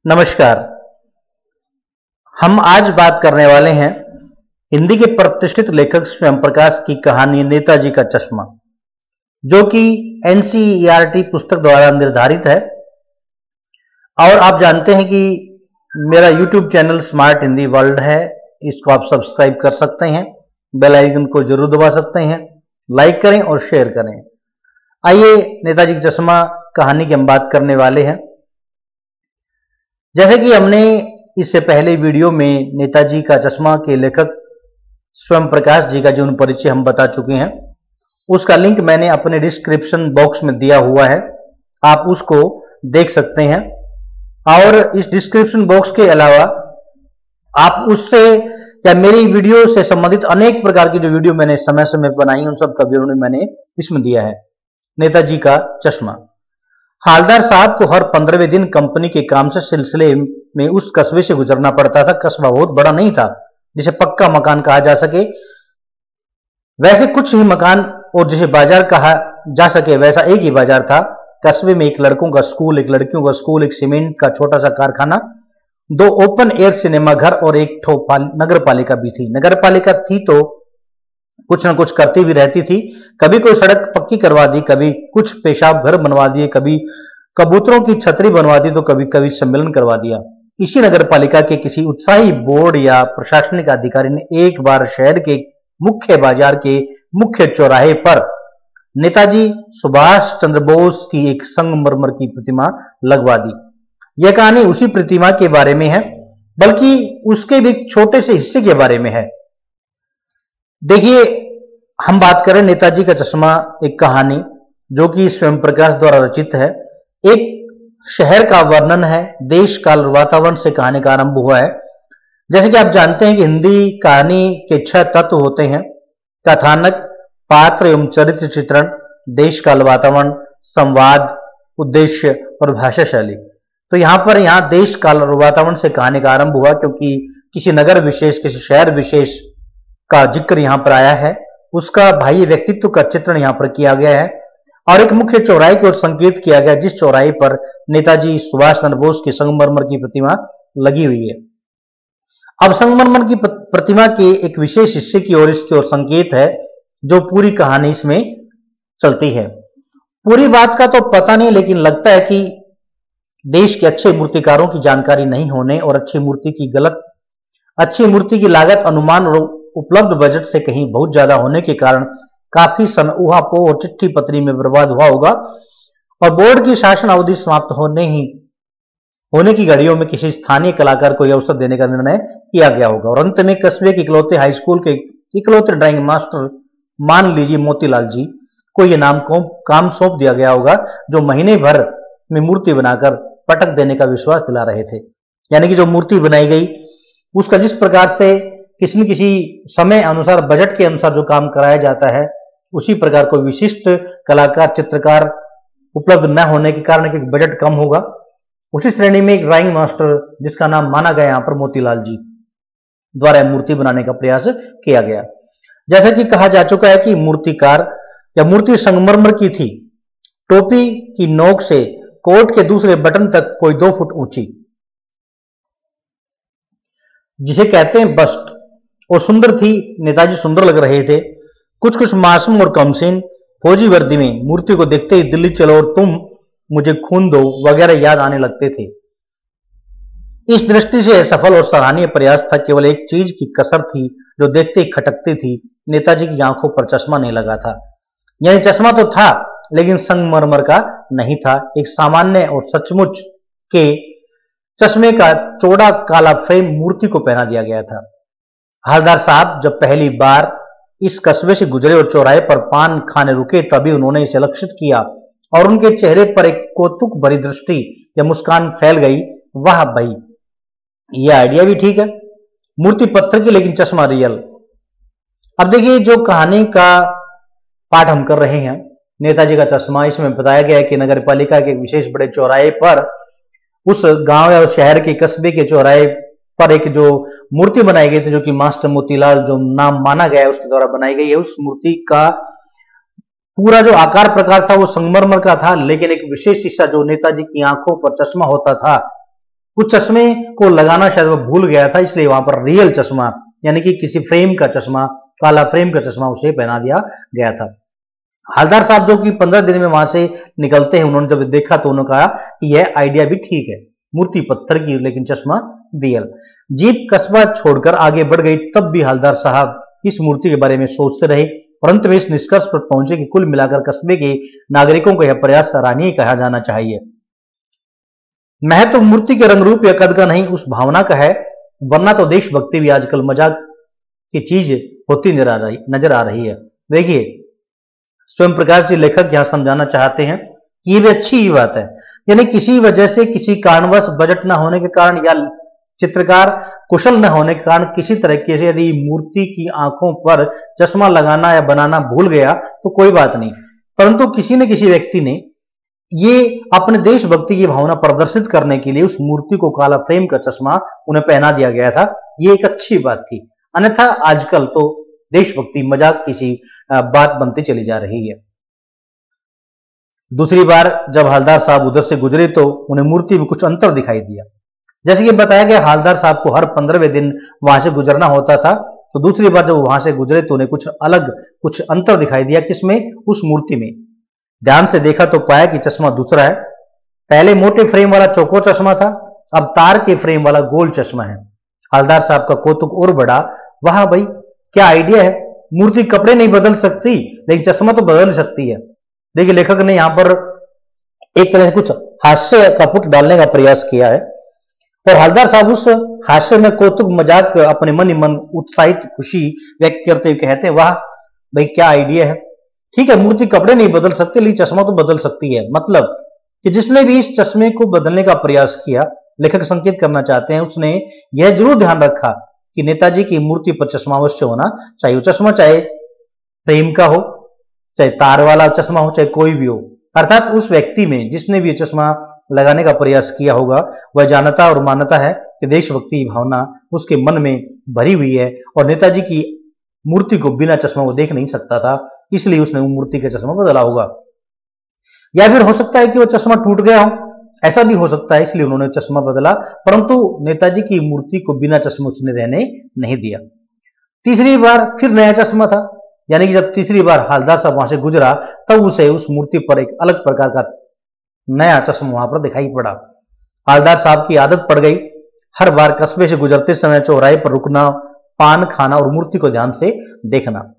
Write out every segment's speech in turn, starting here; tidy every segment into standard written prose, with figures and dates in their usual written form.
नमस्कार। हम आज बात करने वाले हैं हिंदी के प्रतिष्ठित लेखक स्वयं प्रकाश की कहानी नेताजी का चश्मा, जो कि एनसीईआरटी पुस्तक द्वारा निर्धारित है। और आप जानते हैं कि मेरा YouTube channel smart Hindi world है, इसको आप सब्सक्राइब कर सकते हैं, बेल आइकन को जरूर दबा सकते हैं, लाइक करें और शेयर करें। आइए नेताजी का चश्मा कहानी की हम बात करने वाले हैं। जैसे कि हमने इससे पहले वीडियो में नेताजी का चश्मा के लेखक स्वयं प्रकाश जी का जीवन परिचय हम बता चुके हैं, उसका लिंक मैंने अपने डिस्क्रिप्शन बॉक्स में दिया हुआ है, आप उसको देख सकते हैं। और इस डिस्क्रिप्शन बॉक्स के अलावा आप उससे या मेरी वीडियो से संबंधित अनेक प्रकार की जो वीडियो मैंने समय समय पर बनाई उन सब का विवरण मैंने इसमें दिया है। नेताजी का चश्मा। हालदार साहब को हर 15वें दिन कंपनी के काम से सिलसिले में उस कस्बे से गुजरना पड़ता था। कस्बा बहुत बड़ा नहीं था जिसे पक्का मकान कहा जा सके, वैसे कुछ ही मकान, और जिसे बाजार कहा जा सके वैसा एक ही बाजार था। कस्बे में एक लड़कों का स्कूल, एक लड़कियों का स्कूल, एक सीमेंट का छोटा सा कारखाना, 2 ओपन एयर सिनेमा घर और एक नगर पालिका भी थी। नगर पालिका थी तो कुछ न कुछ करती भी रहती थी, कभी कोई सड़क पक्की करवा दी, कभी कुछ पेशाब घर बनवा दिए, कभी कबूतरों की छतरी बनवा दी, तो कभी कभी सम्मेलन करवा दिया। इसी नगर पालिका के किसी उत्साही बोर्ड या प्रशासनिक अधिकारी ने एक बार शहर के मुख्य बाजार के मुख्य चौराहे पर नेताजी सुभाष चंद्र बोस की एक संगमरमर की प्रतिमा लगवा दी। यह कहानी उसी प्रतिमा के बारे में है, बल्कि उसके भी छोटे से हिस्से के बारे में है। देखिए, हम बात करें नेताजी का चश्मा, एक कहानी जो कि स्वयं प्रकाश द्वारा रचित है। एक शहर का वर्णन है, देश काल और वातावरण से कहानी का आरंभ हुआ है। जैसे कि आप जानते हैं कि हिंदी कहानी के 6 तत्व होते हैं: कथानक, पात्र एवं चरित्र चित्रण, देश काल, वातावरण, संवाद, उद्देश्य और भाषा शैली। तो यहाँ देश काल और वातावरण से कहानी का आरंभ हुआ, क्योंकि किसी नगर विशेष, किसी शहर विशेष का जिक्र यहां पर आया है, उसका बाह्य व्यक्तित्व का चित्रण यहां पर किया गया है और एक मुख्य चौराहे की ओर संकेत किया गया, जिस चौराहे पर नेताजी सुभाष चंद्र बोस की संगमरमर की प्रतिमा लगी हुई है। अब संगमरमर की प्रतिमा के एक विशेष हिस्से की ओर इसकी ओर संकेत है, जो पूरी कहानी इसमें चलती है। पूरी बात का तो पता नहीं, लेकिन लगता है कि देश के अच्छे मूर्तिकारों की जानकारी नहीं होने और अच्छी मूर्ति की लागत अनुमान और उपलब्ध बजट से कहीं बहुत ज्यादा होने के कारण काफी सन ऊहापोह और चिट्ठी पत्री में बर्बाद हुआ होगा और बोर्ड की शासन अवधि समाप्त होने की घड़ियों में किसी स्थानीय कलाकार को यह अवसर देने का निर्णय किया गया होगा। और अंत में कस्बे के इकलौते हाई स्कूल के इकलौते ड्राइंग मास्टर, मान लीजिए मोतीलाल जी, को यह काम सौंप दिया गया होगा, जो महीने भर में मूर्ति बनाकर पटक देने का विश्वास दिला रहे थे। यानी कि जो मूर्ति बनाई गई उसका जिस प्रकार से किसी न किसी समय अनुसार, बजट के अनुसार जो काम कराया जाता है, उसी प्रकार कोई विशिष्ट कलाकार, चित्रकार उपलब्ध न होने के कारण, क्योंकि बजट कम होगा, उसी श्रेणी में एक ड्राइंग मास्टर जिसका नाम माना गया यहां पर मोतीलाल जी द्वारा मूर्ति बनाने का प्रयास किया गया। जैसा कि कहा जा चुका है कि मूर्तिकार या मूर्ति संगमरमर की थी, टोपी की नोक से कोट के दूसरे बटन तक कोई 2 फुट ऊंची, जिसे कहते हैं बस्ट, और सुंदर थी। नेताजी सुंदर लग रहे थे, कुछ मासूम और कमसीन। फौजी वर्दी में मूर्ति को देखते ही दिल्ली चलो और तुम मुझे खून दो वगैरह याद आने लगते थे। इस दृष्टि से सफल और सराहनीय प्रयास था। केवल एक चीज की कसर थी जो देखते ही खटकती थी, नेताजी की आंखों पर चश्मा नहीं लगा था। यानी चश्मा तो था, लेकिन संगमरमर का नहीं था। एक सामान्य और सचमुच के चश्मे का चौड़ा काला फ्रेम मूर्ति को पहना दिया गया था। हालदार साहब जब पहली बार इस कस्बे से गुजरे और चौराहे पर पान खाने रुके, तभी उन्होंने इसे लक्षित किया और उनके चेहरे पर एक कौतुक भरी दृष्टि या मुस्कान फैल गई। वाह भाई, यह आइडिया भी ठीक है, मूर्ति पत्थर की लेकिन चश्मा रियल। अब देखिए, जो कहानी का पाठ हम कर रहे हैं, नेताजी का चश्मा, इसमें बताया गया है कि नगर पालिका के विशेष बड़े चौराहे पर, उस गांव या उस शहर के कस्बे के चौराहे पर एक जो मूर्ति बनाई गई थी, जो कि मास्टर मोतीलाल, जो नाम माना गया है, उसके द्वारा बनाई गई है। उस मूर्ति का पूरा जो आकार प्रकार था वो संगमरमर का था, लेकिन एक विशेष हिस्सा जो नेताजी की आंखों पर चश्मा होता था कुछ चश्मे को लगाना शायद वो भूल गया था, इसलिए वहां पर रियल चश्मा यानी कि किसी फ्रेम का चश्मा, काला फ्रेम का चश्मा उसे पहना दिया गया था। हवलदार साहब जो कि 15 दिन में वहां से निकलते हैं, उन्होंने जब देखा तो उन्होंने कहा कि यह आइडिया भी ठीक है, मूर्ति पत्थर की लेकिन चश्मा रियल। जीप कस्बा छोड़कर आगे बढ़ गई, तब भी हवलदार साहब इस मूर्ति के बारे में सोचते रहे और अंत में इस निष्कर्ष पर पहुंचे कि कुल मिलाकर कस्बे के नागरिकों को यह प्रयास सराहनीय कहा जाना चाहिए। महत्व मूर्ति के रंग रूप या कद का नहीं, उस भावना का है, वरना तो देशभक्ति भी आजकल मजाक की चीज होती नजर आ रही है। देखिए, स्वयं प्रकाश जी लेखक यहां समझाना चाहते हैं कि ये भी अच्छी ही बात है, यानी किसी वजह से, किसी कारणवश बजट न होने के कारण या चित्रकार कुशल न होने के कारण किसी तरीके से यदि मूर्ति की आंखों पर चश्मा लगाना या बनाना भूल गया तो कोई बात नहीं, परंतु किसी न किसी व्यक्ति ने ये अपने देशभक्ति की भावना प्रदर्शित करने के लिए उस मूर्ति को काला फ्रेम का चश्मा उन्हें पहना दिया गया था। ये एक अच्छी बात थी, अन्यथा आजकल तो देशभक्ति मजाक किसी बात बनती चली जा रही है। दूसरी बार जब हवलदार साहब उधर से गुजरे तो उन्हें मूर्ति में कुछ अंतर दिखाई दिया। जैसे कि बताया गया, हवलदार साहब को हर 15वें दिन वहां से गुजरना होता था, तो दूसरी बार जब वहां से गुजरे तो उन्हें कुछ अलग, कुछ अंतर दिखाई दिया। किसमें? उस मूर्ति में। ध्यान से देखा तो पाया कि चश्मा दूसरा है। पहले मोटे फ्रेम वाला चौकोर चश्मा था, अब तार के फ्रेम वाला गोल चश्मा है। हवलदार साहब का कौतुक और बढ़ा। वाह भाई, क्या आइडिया है! मूर्ति कपड़े नहीं बदल सकती लेकिन चश्मा तो बदल सकती है। देखिए, लेखक ने यहां पर एक तरह से कुछ हास्य का पुट डालने का प्रयास किया है और हवलदार साहब उस हास्य में कौतुक मजाक अपने मन ही मन उत्साहित खुशी व्यक्त करते हुए कहते हैं, वाह भाई क्या आइडिया है। ठीक है, मूर्ति कपड़े नहीं बदल सकती लेकिन चश्मा तो बदल सकती है। मतलब कि जिसने भी इस चश्मे को बदलने का प्रयास किया, लेखक संकेत करना चाहते हैं, उसने यह जरूर ध्यान रखा कि नेताजी की मूर्ति पर चश्मा अवश्य होना चाहिए। चश्मा चाहे फ्रेम का हो, चाहे तार वाला चश्मा हो, चाहे कोई भी हो। अर्थात उस व्यक्ति में जिसने भी चश्मा लगाने का प्रयास किया होगा वह जानता और मानता है कि देशभक्ति की भावना उसके मन में भरी हुई है और नेताजी की मूर्ति को बिना चश्मा वो देख नहीं सकता था, इसलिए उसने वो मूर्ति का चश्मा बदला होगा। या फिर हो सकता है कि वो चश्मा टूट गया हो, ऐसा भी हो सकता है, इसलिए उन्होंने चश्मा बदला, परंतु नेताजी की मूर्ति को बिना चश्मे उसने रहने नहीं दिया। तीसरी बार फिर नया चश्मा था, यानी कि जब तीसरी बार हवलदार साहब वहां से गुजरा तब उसे उस मूर्ति पर एक अलग प्रकार का नया चश्मा वहां पर दिखाई पड़ा। हवलदार साहब की आदत पड़ गई हर बार कस्बे से गुजरते समय चौराहे पर रुकना, पान खाना और मूर्ति को ध्यान से देखना।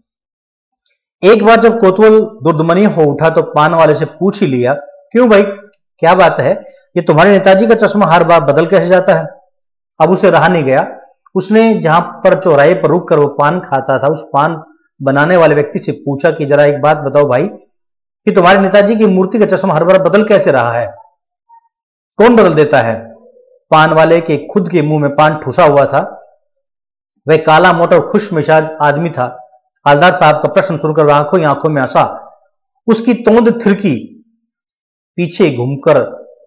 एक बार जब कोतवाल दुर्दमनी हो उठा तो पान वाले से पूछ ही लिया, क्यों भाई क्या बात है, ये तुम्हारे नेताजी का चश्मा हर बार बदल कैसे जाता है। अब उसे रहा नहीं गया, उसने जहां पर चौराहे पर रुककर वो पान खाता था उस पान बनाने वाले व्यक्ति से पूछा कि जरा एक बात बताओ भाई कि तुम्हारे नेताजी की मूर्ति का चश्मा हर बार बदल कैसे रहा है, कौन बदल देता है। पान वाले के खुद के मुंह में पान ठूसा हुआ था। वह काला मोटा और खुश मिजाज आदमी था। हवलदार साहब का प्रश्न सुनकर आंखों ही आंखों में आंसा, उसकी तोंद थिरकी। पीछे घूमकर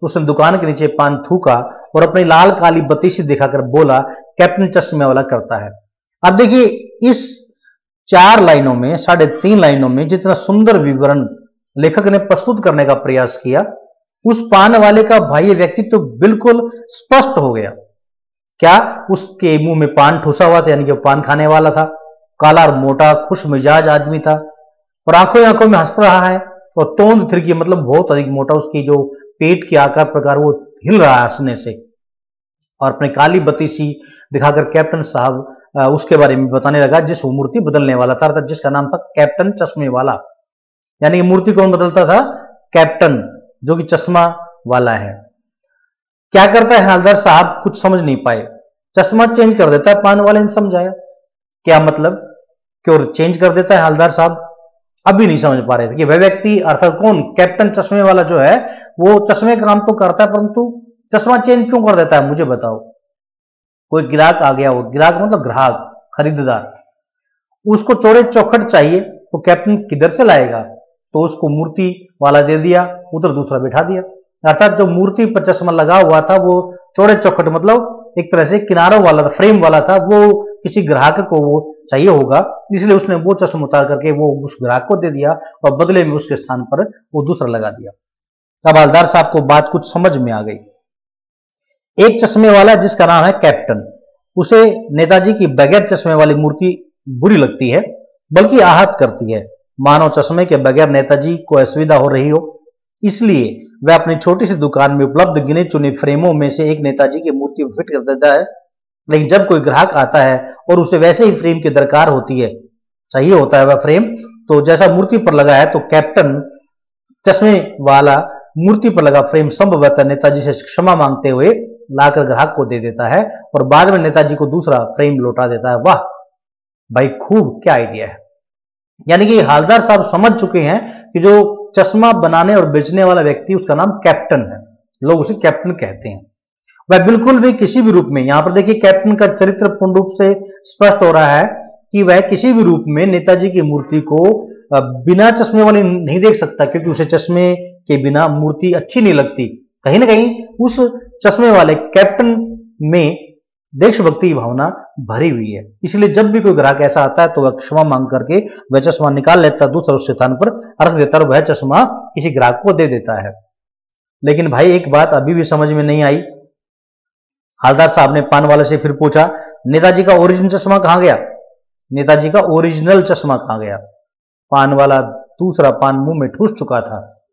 उसने दुकान के नीचे पान थूका और अपनी लाल काली बत्तीसी दिखाकर बोला, कैप्टन चश्मे वाला करता है। अब देखिए, इस 4 लाइनों में, 3.5 लाइनों में जितना सुंदर विवरण लेखक ने प्रस्तुत करने का प्रयास किया, उस पान वाले का बाह्य व्यक्तित्व तो बिल्कुल स्पष्ट हो गया। क्या उसके मुंह में पान ठूसा हुआ था, यानी कि वो पान खाने वाला था, काला और मोटा खुश मिजाज आदमी था और आंखों आंखों में हंस रहा है और तोंद थिरकी मतलब बहुत अधिक मोटा, उसकी जो पेट के आकार प्रकार वो हिल रहा है हंसने से, और अपनी काली बत्तीसी दिखाकर कैप्टन साहब उसके बारे में बताने लगा जिस वो मूर्ति बदलने वाला था, अर्थात जिसका नाम था कैप्टन चश्मे वाला। यानी कि मूर्ति कौन बदलता था? कैप्टन, जो कि चश्मा वाला है। क्या करता है हवलदार साहब, कुछ समझ नहीं पाए, चश्मा चेंज कर देता है। पान वाले ने समझाया, क्या मतलब, क्यों चेंज कर देता है हवलदार साहब? अभी नहीं समझ पा रहे थे कि वह व्यक्ति अर्थात कौन, कैप्टन चश्मे वाला जो है वो चश्मे का काम तो करता है परंतु चश्मा चेंज क्यों कर देता है, मुझे बताओ। कोई ग्राहक आ गया हो, ग्राहक मतलब ग्राहक, खरीदार, उसको चौड़े चौखट चाहिए तो कैप्टन किधर से लाएगा, तो उसको मूर्ति वाला दे दिया, उधर दूसरा बिठा दिया। अर्थात जो मूर्ति पर चश्मा लगा हुआ था वो चौड़े चौखट मतलब एक तरह से किनारों वाला था, फ्रेम वाला था, वो किसी ग्राहक को वो चाहिए होगा, इसलिए उसने वो चश्मा उतार करके वो उस ग्राहक को दे दिया और बदले में उसके स्थान पर वो दूसरा लगा दिया। अब हवलदार साहब को बात कुछ समझ में आ गई। एक चश्मे वाला जिसका नाम है कैप्टन, उसे नेताजी की बगैर चश्मे वाली मूर्ति बुरी लगती है, बल्कि आहत करती है, मानो चश्मे के बगैर नेताजी को असुविधा हो रही हो। इसलिए वह अपनी छोटी सी दुकान में उपलब्ध गिने चुने फ्रेमों में से एक नेताजी की मूर्ति फिट कर देता है। लेकिन जब कोई ग्राहक आता है और उसे वैसे ही फ्रेम की दरकार होती है, चाहिए होता है वह फ्रेम, तो जैसा मूर्ति पर लगा है, तो कैप्टन चश्मे वाला मूर्ति पर लगा फ्रेम संभवतः नेताजी से क्षमा मांगते हुए लाकर ग्राहक को दे देता है और बाद में नेताजी को दूसरा फ्रेम लौटा देता है। वाह भाई, खूब, क्या आइडिया है। यानी कि हालदार साहब समझ चुके हैं कि जो चश्मा बनाने और बेचने वाला व्यक्ति, उसका नाम कैप्टन है, लोग उसे कैप्टन कहते हैं। वह बिल्कुल भी किसी भी रूप में, यहां पर देखिए कैप्टन का चरित्र पूर्ण रूप से स्पष्ट हो रहा है कि वह किसी भी रूप में नेताजी की मूर्ति को बिना चश्मे वाली नहीं देख सकता, क्योंकि उसे चश्मे के बिना मूर्ति अच्छी नहीं लगती। कहीं ना कहीं उस चश्मे वाले कैप्टन में देशभक्ति की भावना भरी हुई है। इसलिए जब भी कोई ग्राहक ऐसा आता है तो वह क्षमा मांग करके वह चश्मा निकाल लेता, दूसरा उस स्थान पर रख देता और वह चश्मा किसी ग्राहक को दे देता है। लेकिन भाई एक बात अभी भी समझ में नहीं आई। हालदार साहब ने पान वाले से फिर पूछा, नेताजी का ओरिजिनल चश्मा कहां गया? नेताजी का ओरिजिनल चश्मा कहां गया? पान वाला दूसरा पान मुंह में ठूस चुका था।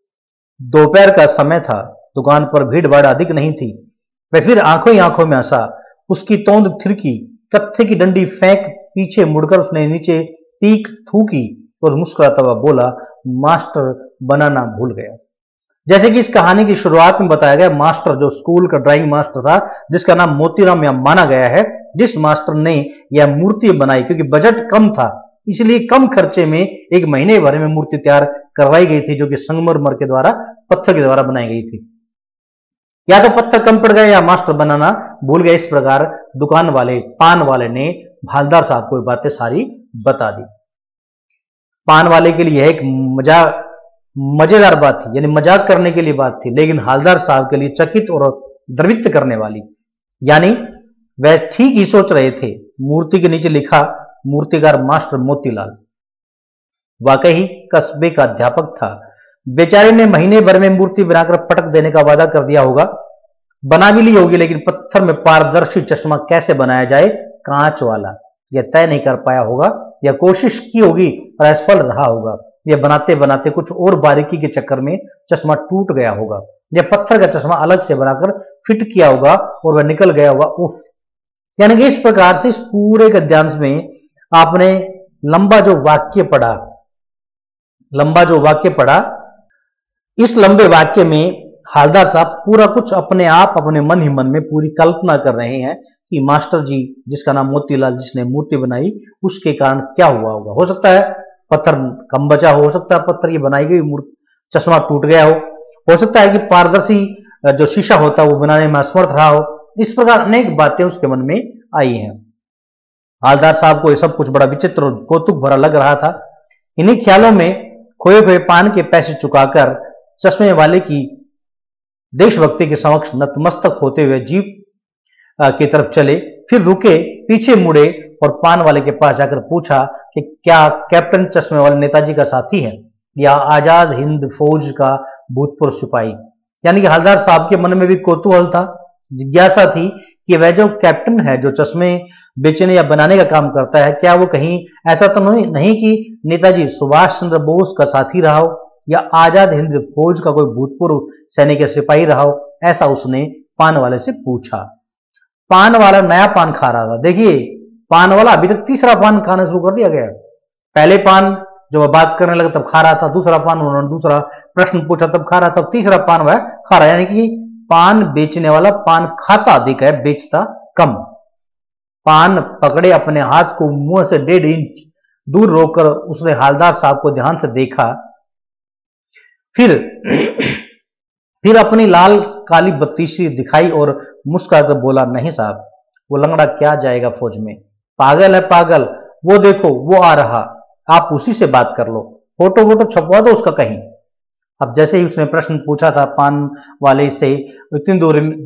दोपहर का समय था, दुकान पर भीड़ भाड़ अधिक नहीं थी। वह फिर आंखों ही आंखों में हंसा, उसकी तोंद थिरकी, कत्थे की डंडी फेंक पीछे मुड़कर उसने नीचे पीक थूकी और मुस्कुराता हुआ बोला, मास्टर बनाना भूल गया। जैसे कि इस कहानी की शुरुआत में बताया गया, मास्टर जो स्कूल का ड्राइंग मास्टर था, जिसका नाम मोतीराम यहां माना गया है, जिस मास्टर ने यह मूर्ति बनाई, क्योंकि बजट कम था इसलिए कम खर्चे में एक महीने भर में मूर्ति तैयार करवाई गई थी, जो कि संगमरमर के द्वारा, पत्थर के द्वारा बनाई गई थी। या तो पत्थर कम पड़ गए या मास्टर बनाना भूल गए। इस प्रकार दुकान वाले, पान वाले ने हालदार साहब को बातें सारी बता दी। पान वाले के लिए एक मजेदार बात थी, यानी मजाक करने के लिए बात थी, लेकिन हालदार साहब के लिए चकित और द्रवित करने वाली। यानी वह ठीक ही सोच रहे थे। मूर्ति के नीचे लिखा, मूर्तिकार मास्टर मोतीलाल। वाकई कस्बे का अध्यापक था। बेचारे ने महीने भर में मूर्ति बनाकर पटक देने का वादा कर दिया होगा, बना भी ली होगी, लेकिन पत्थर में पारदर्शी चश्मा कैसे बनाया जाए, कांच वाला, यह तय नहीं कर पाया होगा। यह कोशिश की होगी और असफल रहा होगा। यह बनाते बनाते कुछ और बारीकी के चक्कर में चश्मा टूट गया होगा। यह पत्थर का चश्मा अलग से बनाकर फिट किया होगा और वह निकल गया होगा। उफ। यानी कि इस प्रकार से इस पूरे गद्यांश में आपने लंबा जो वाक्य पढ़ा, इस लंबे वाक्य में हालदार साहब पूरा कुछ अपने आप, अपने मन ही मन में पूरी कल्पना कर रहे हैं कि मास्टर जी, जिसका नाम मोतीलाल, जिसने मूर्ति बनाई, उसके कारण क्या हुआ होगा। हो सकता है पत्थर कम बचा हो सकता है पत्थर की बनाई गई मूर्ति चश्मा टूट गया हो सकता है कि पारदर्शी जो शीशा होता है वो बनाने में असमर्थ रहा हो। इस प्रकार अनेक बातें उसके मन में आई हैं। हालदार साहब को यह सब कुछ बड़ा विचित्र और कौतुक भरा लग रहा था। इन्हीं ख्यालों में खोए हुए पान के पैसे चुकाकर चश्मे वाले की देशभक्ति के समक्ष नतमस्तक होते हुए जीप की तरफ चले, फिर रुके, पीछे मुड़े और पान वाले के पास जाकर पूछा कि क्या कैप्टन चश्मे वाले नेताजी का साथी है या आजाद हिंद फौज का भूतपूर्व सिपाही। यानी कि हालदार साहब के मन में भी कौतूहल था, जिज्ञासा थी कि वह जो कैप्टन है, जो चश्मे बेचने या बनाने का काम करता है, क्या वो कहीं ऐसा तो नहीं कि नेताजी सुभाष चंद्र बोस का साथी रहा हो या आजाद हिंद फौज का कोई भूतपूर्व सैनिक या सिपाही रहा हो। ऐसा उसने पान वाले से पूछा। पान वाला नया पान खा रहा था। देखिए, पान वाला अभी तक तीसरा पान खाना शुरू कर दिया गया। पहले पान जब वह बात करने लगा तब खा रहा था, दूसरा पान उन्होंने दूसरा प्रश्न पूछा तब खा रहा था, तीसरा पान वह खा रहा है। यानी कि पान बेचने वाला पान खाता अधिक है, बेचता कम। पान पकड़े अपने हाथ को मुंह से 1.5 इंच दूर रोककर उसने हालदार साहब को ध्यान से देखा, फिर अपनी लाल काली बत्तीसी दिखाई और मुस्कुराकर बोला, नहीं साहब, वो लंगड़ा क्या जाएगा फौज में, पागल है पागल, वो देखो वो आ रहा, आप उसी से बात कर लो, फोटो वोटो छपवा दो उसका कहीं। अब जैसे ही उसने प्रश्न पूछा था, पान वाले से इतनी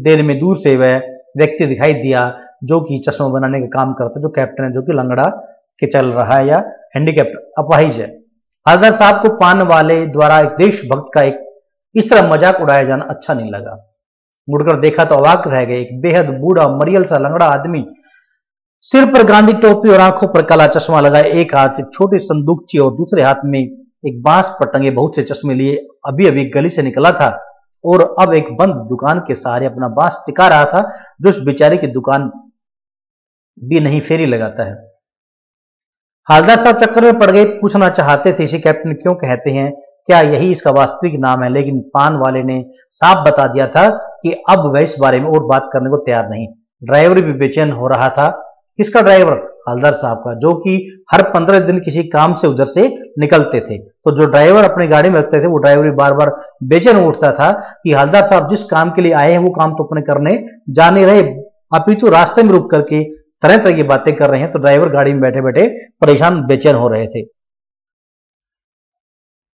देर में दूर से वह व्यक्ति दिखाई दिया जो कि चश्मा बनाने का काम करता, जो कैप्टन है, जो कि लंगड़ा के चल रहा है या हैंडीकैप्ट अपाहिज है। हालदार साहब को पान वाले द्वारा एक देशभक्त का एक इस तरह मजाक उड़ाया जाना अच्छा नहीं लगा। मुड़कर देखा तो अवाक रह गए। एक बेहद बूढ़ा मरियल सा लंगड़ा आदमी, सिर पर गांधी टोपी और आंखों पर काला चश्मा लगाए, एक हाथ से छोटी संदूकची और दूसरे हाथ में एक बांस पर टंगे बहुत से चश्मे लिए अभी अभी गली से निकला था और अब एक बंद दुकान के सहारे अपना बांस टिका रहा था, जो उस बेचारे की दुकान भी नहीं फेरी लगाता है। हालदार साहब चक्कर में पड़ गए। पूछना चाहते थे इसे कैप्टन क्यों कहते हैं, क्या यही इसका वास्तविक नाम है, लेकिन पान वाले ने साफ बता दिया था कि अब वह इस बारे में और बात करने को तैयार नहीं। ड्राइवर भी बेचैन हो रहा था। किसका ड्राइवर? हालदार साहब का, जो कि हर 15 दिन किसी काम से उधर से निकलते थे। तो जो ड्राइवर अपनी गाड़ी में रखते थे वो ड्राइवर भी बार बार बेचैन उठता था कि हालदार साहब जिस काम के लिए आए हैं वो काम तो अपने करने जा नहीं रहे, अपितु रास्ते में रुक करके तरह तरह की बातें कर रहे हैं। तो ड्राइवर गाड़ी में बैठे बैठे परेशान बेचैन हो रहे थे।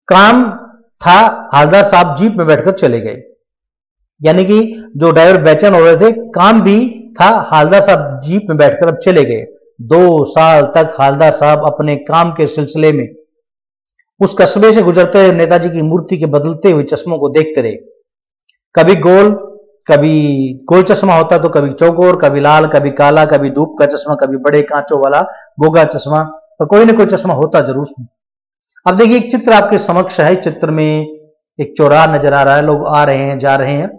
काम था, हालदार साहब जीप में बैठकर चले गए। यानी कि जो ड्राइवर बेचैन हो रहे थे, काम भी था, हालदार साहब जीप में बैठकर अब चले गए। 2 साल तक हालदार साहब अपने काम के सिलसिले में उस कस्बे से गुजरते हुए नेताजी की मूर्ति के बदलते हुए चश्मों को देखते रहे। कभी गोल चश्मा होता तो कभी चौकोर, कभी लाल, कभी काला, कभी धूप का चश्मा, कभी बड़े कांचों वाला गोगा चश्मा, पर कोई ना कोई चश्मा होता जरूर। अब देखिए एक चित्र आपके समक्ष है। चित्र में एक चौराहा नजर आ रहा है, लोग आ रहे हैं, जा रहे हैं।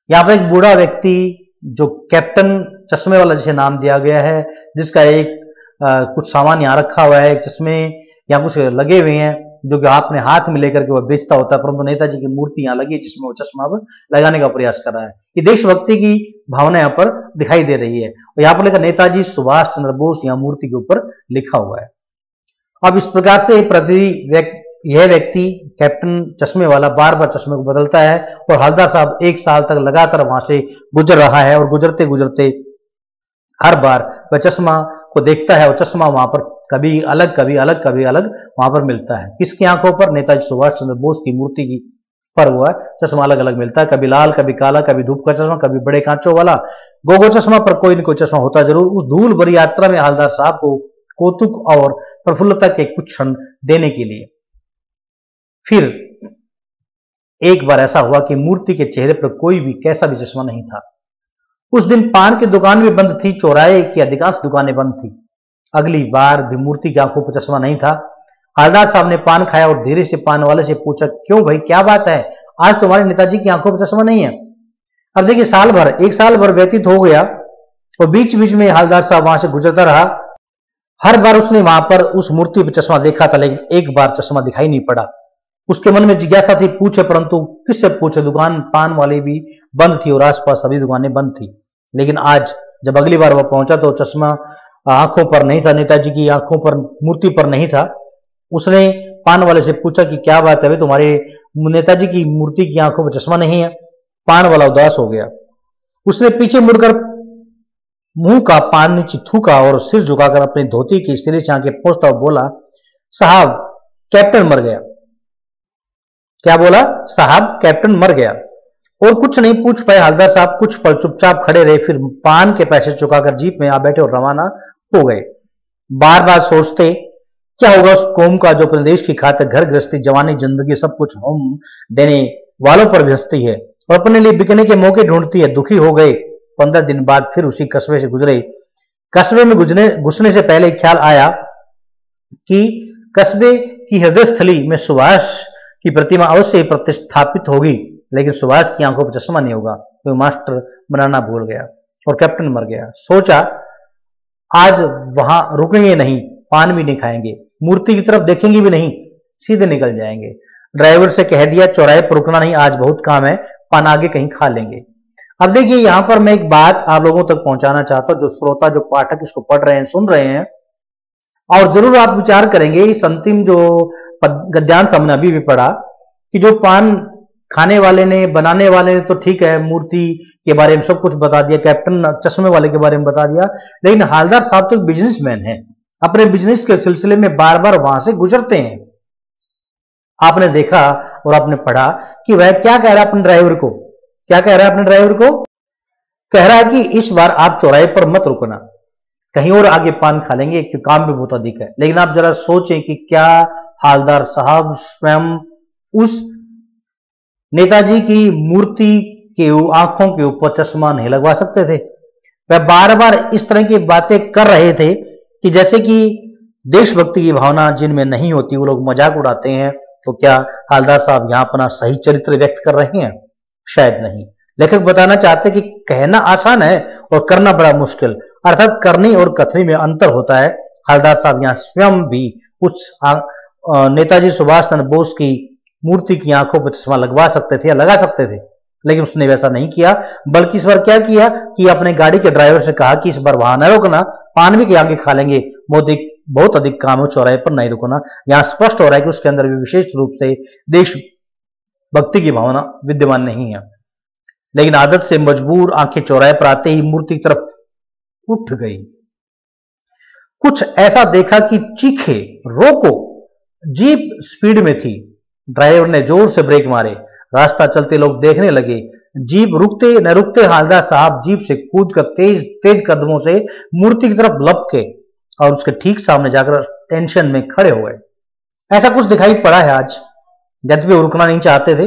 यहां पर एक बूढ़ा व्यक्ति जो कैप्टन चश्मे वाला जिसे नाम दिया गया है, जिसका एक कुछ सामान यहां रखा हुआ है, चश्मे यहां कुछ लगे हुए हैं जो कि अपने हाथ में लेकर के वह बेचता होता है, परंतु नेताजी की मूर्ति यहां लगी है जिसमें वो चश्मा अब लगाने का प्रयास कर रहा है। ये देशभक्ति की भावना यहाँ पर दिखाई दे रही है और यहाँ पर लिखा नेताजी सुभाष चंद्र बोस, यहाँ मूर्ति के ऊपर लिखा हुआ है। अब इस प्रकार से यह व्यक्ति कैप्टन चश्मे वाला बार बार चश्मे को बदलता है और हालदार साहब 1 साल तक लगातार वहां से गुजर रहा है और गुजरते गुजरते हर बार वह चश्मा को देखता है और चश्मा वहां पर कभी अलग कभी अलग कभी अलग वहां पर मिलता है। किसकी आंखों पर? नेताजी सुभाष चंद्र बोस की मूर्ति की पर हुआ चश्मा अलग अलग मिलता है, कभी लाल, कभी काला, कभी धूप का चश्मा, कभी बड़े कांचों वाला गोगो चश्मा, पर कोई न कोई चश्मा होता जरूर। उस धूल भरी यात्रा में हालदार साहब को कौतुक और प्रफुल्लता के कुछ क्षण देने के लिए फिर एक बार ऐसा हुआ कि मूर्ति के चेहरे पर कोई भी कैसा भी चश्मा नहीं था। उस दिन पान की दुकान भी बंद थी, चौराहे की अधिकांश दुकानें बंद थी। अगली बार भी मूर्ति की आंखों पर चश्मा नहीं था। हालदार साहब ने पान खाया और धीरे से पान वाले से पूछा, क्यों भाई, क्या बात है, आज तुम्हारे नेताजी की आंखों पर चश्मा नहीं है? अब देखिए एक साल भर व्यतीत हो गया और बीच बीच में हालदार साहब वहां से गुजरता रहा। हर बार उसने वहां पर उस मूर्ति पर चश्मा देखा था, लेकिन एक बार चश्मा दिखाई नहीं पड़ा। उसके मन में जिज्ञासा थी, पूछे, परंतु किससे पूछे? दुकान पान वाली भी बंद थी और आसपास सभी दुकानें बंद थी। लेकिन आज जब अगली बार वह पहुंचा तो चश्मा आंखों पर नहीं था, नेताजी की आंखों पर, मूर्ति पर नहीं था। उसने पान वाले से पूछा कि क्या बात है, तुम्हारे नेताजी की मूर्ति की आंखों पर चश्मा नहीं है? पान वाला उदास हो गया। उसने पीछे मुड़कर मुंह का पान नीचे थूका और सिर झुकाकर अपनी धोती की सिरे से आंखें पोंछता हुआ बोला, साहब कैप्टन मर गया। क्या बोला? साहब कैप्टन मर गया। और कुछ नहीं पूछ पाए हालदार साहब, कुछ पल चुपचाप खड़े रहे, फिर पान के पैसे चुकाकर जीप में आ बैठे और रवाना हो गए। बार बार सोचते क्या होगा उस कौम का जो अपने देश की खातिर घर गृहस्थी, जवानी, जिंदगी सब कुछ होम देने वालों पर भी हंसती है और अपने लिए बिकने के मौके ढूंढती है। दुखी हो गए। 15 दिन बाद फिर उसी कस्बे से गुजरे। कस्बे में घुसने से पहले ख्याल आया कि कस्बे की हृदय स्थली में सुभाष की प्रतिमा अवश्य ही प्रतिष्ठापित होगी, लेकिन सुभाष की आंखों पर चश्मा नहीं होगा। तो मास्टर बनाना भूल गया और कैप्टन मर गया। सोचा आज वहां रुकेंगे नहीं, पान भी नहीं खाएंगे, मूर्ति की तरफ देखेंगे भी नहीं, सीधे निकल जाएंगे। ड्राइवर से कह दिया चौराहे पर रुकना नहीं, आज बहुत काम है, पान आगे कहीं खा लेंगे। अब देखिए यहां पर मैं एक बात आप लोगों तक पहुंचाना चाहता हूं, जो श्रोता, जो पाठक इसको पढ़ रहे हैं, सुन रहे हैं, और जरूर आप विचार करेंगे इस अंतिम जो गद्यांश हमने अभी भी पढ़ा कि जो पान खाने वाले ने, बनाने वाले ने तो ठीक है, मूर्ति के बारे में सब कुछ बता दिया, कैप्टन चश्मे वाले के बारे में बता दिया, लेकिन हालदार साहब तो एक बिजनेसमैन है, अपने बिजनेस के सिलसिले में बार बार वहां से गुजरते हैं। आपने देखा और आपने पढ़ा कि वह क्या कह रहा है अपने ड्राइवर को, क्या कह रहा है अपने ड्राइवर को? कह रहा है कि इस बार आप चौराहे पर मत रुकना, कहीं और आगे पान खा लेंगे, क्योंकि काम भी बहुत अधिक है। लेकिन आप जरा सोचें कि क्या हालदार साहब स्वयं उस नेताजी की मूर्ति कि वो आंखों के ऊपर चश्मा नहीं लगवा सकते थे। वह बार बार इस तरह की बातें कर रहे थे कि जैसे कि देशभक्ति की भावना जिनमें नहीं होती वो लोग मजाक उड़ाते हैं। तो क्या हालदार साहब यहां अपना सही चरित्र व्यक्त कर रहे हैं? शायद नहीं। लेखक बताना चाहते कि कहना आसान है और करना बड़ा मुश्किल, अर्थात करनी और कथनी में अंतर होता है। हालदार साहब यहाँ स्वयं भी उस नेताजी सुभाष चंद्र बोस की मूर्ति की आंखों पर चश्मा लगवा सकते थे या लगा सकते थे, लेकिन उसने वैसा नहीं किया। बल्कि इस बार क्या किया कि अपने गाड़ी के ड्राइवर से कहा कि इस बार वहां न रुकना, पान भी के आगे खा लेंगे, बहुत अधिक काम हो, चौराहे पर नहीं रुकना। यहां स्पष्ट हो रहा है कि उसके अंदर भी विशेष रूप से देशभक्ति की भावना विद्यमान नहीं है। लेकिन आदत से मजबूर आंखें चौराहे पर आते ही मूर्ति की तरफ उठ गई। कुछ ऐसा देखा कि चीखे, रोको। जीप स्पीड में थी। ड्राइवर ने जोर से ब्रेक मारे। रास्ता चलते लोग देखने लगे। जीप रुकते न रुकते हालदार साहब जीप से कूदकर तेज तेज कदमों से मूर्ति की तरफ लपके और उसके ठीक सामने जाकर टेंशन में खड़े हुए। ऐसा कुछ दिखाई पड़ा है आज। यद्यपि वो रुकना नहीं चाहते थे,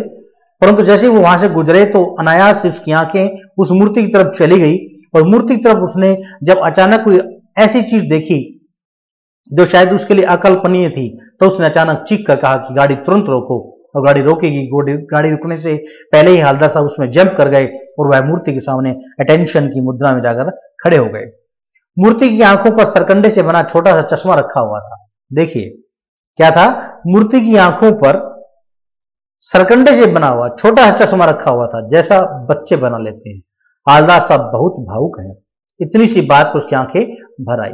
परंतु जैसे वो वहां से गुजरे तो अनायास से उसकी आंखें उस मूर्ति की तरफ चली गई और मूर्ति की तरफ उसने जब अचानक कोई ऐसी चीज देखी जो शायद उसके लिए अकल्पनीय थी, तो उसने अचानक चीख कर कहा कि गाड़ी तुरंत रोको। और गाड़ी रोकेगी। गाड़ी रुकने से पहले ही हालदार साहब उसमें जंप कर गए और वह मूर्ति के सामने अटेंशन की मुद्रा में जाकर खड़े हो गए। मूर्ति की आंखों पर सरकंडे से बना छोटा सा चश्मा रखा हुआ था। देखिए क्या था, मूर्ति की आंखों पर सरकंडे से बना हुआ छोटा सा चश्मा रखा हुआ था, जैसा बच्चे बना लेते हैं। हालदार साहब बहुत भावुक हैं। इतनी सी बात पर उसकी आंखें भर आई।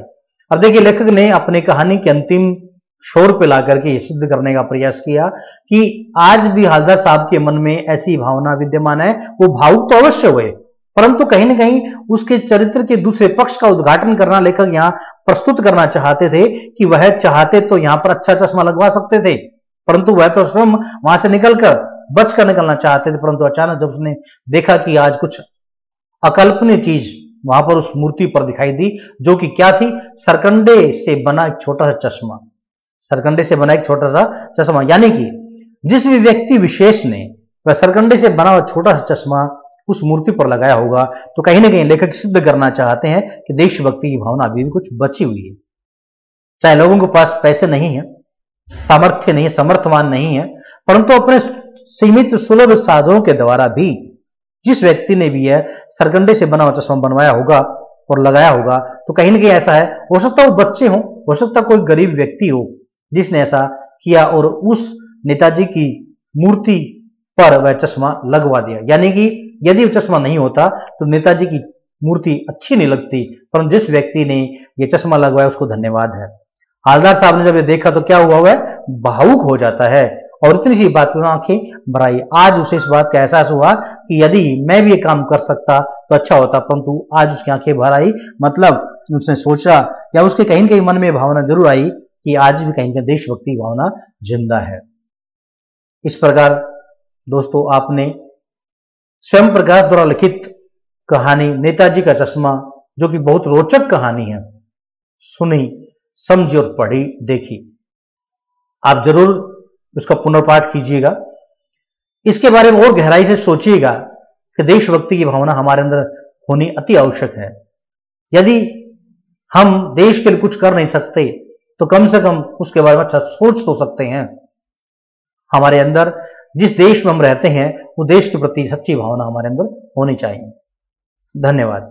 अब देखिए, लेखक ने अपनी कहानी के अंतिम छोर पे लाकर के ये सिद्ध करने का प्रयास किया कि आज भी हालदार साहब के मन में ऐसी भावना विद्यमान है। वो भावुक तो अवश्य हुए, परंतु कहीं ना कहीं उसके चरित्र के दूसरे पक्ष का उद्घाटन करना लेखक यहाँ प्रस्तुत करना चाहते थे कि वह चाहते तो यहां पर अच्छा चश्मा लगवा सकते थे, परंतु वह तो स्वयं वहां से निकलकर बचकर निकलना चाहते थे। परंतु अचानक जब उसने देखा कि आज कुछ अकल्पनीय चीज वहां पर उस मूर्ति पर दिखाई दी, जो कि क्या थी, सरकंडे से बना एक छोटा सा चश्मा। सरकंडे से बना एक छोटा सा चश्मा, यानी कि जिस भी व्यक्ति विशेष ने वह सरकंडे से बना हुआ छोटा सा चश्मा उस मूर्ति पर लगाया होगा, तो कहीं ना कहीं लेखक सिद्ध करना चाहते हैं कि देशभक्ति की भावना अभी भी कुछ बची हुई है। चाहे लोगों के पास पैसे नहीं है, सामर्थ्य नहीं है, समर्थवान नहीं है, परंतु अपने सीमित सुलभ साधनों के द्वारा भी जिस व्यक्ति ने भी है सरकंडे से बना हुआ चश्मा बनवाया होगा और लगाया होगा, तो कहीं ना कहीं ऐसा है, हो सकता है वो बच्चे हो सकता है कोई गरीब व्यक्ति हो जिसने ऐसा किया और उस नेताजी की मूर्ति पर वह चश्मा लगवा दिया। यानी कि यदि वो चश्मा नहीं होता तो नेताजी की मूर्ति अच्छी नहीं लगती, परंतु जिस व्यक्ति ने यह चश्मा लगवाया उसको धन्यवाद है। हालदार साहब ने जब ये देखा तो क्या हुआ, वह भावुक हो जाता है और इतनी सी बात पर आंखें भराई। आज उसे इस बात का एहसास हुआ कि यदि मैं भी ये काम कर सकता तो अच्छा होता, परंतु आज उसकी आंखें भर आई। मतलब उसने सोचा या उसके कहीं कहीं मन में भावना जरूर आई कि आज भी कहीं देशभक्ति भावना जिंदा है। इस प्रकार दोस्तों, आपने स्वयं प्रकाश द्वारा लिखित कहानी नेताजी का चश्मा, जो कि बहुत रोचक कहानी है, सुनी, समझी और पढ़ी, देखी। आप जरूर उसका पुनर्पाठ कीजिएगा, इसके बारे में और गहराई से सोचिएगा कि देशभक्ति की भावना हमारे अंदर होनी अति आवश्यक है। यदि हम देश के लिए कुछ कर नहीं सकते तो कम से कम उसके बारे में अच्छा सोच तो सकते हैं। हमारे अंदर जिस देश में हम रहते हैं वो देश के प्रति सच्ची भावना हमारे अंदर होनी चाहिए। धन्यवाद।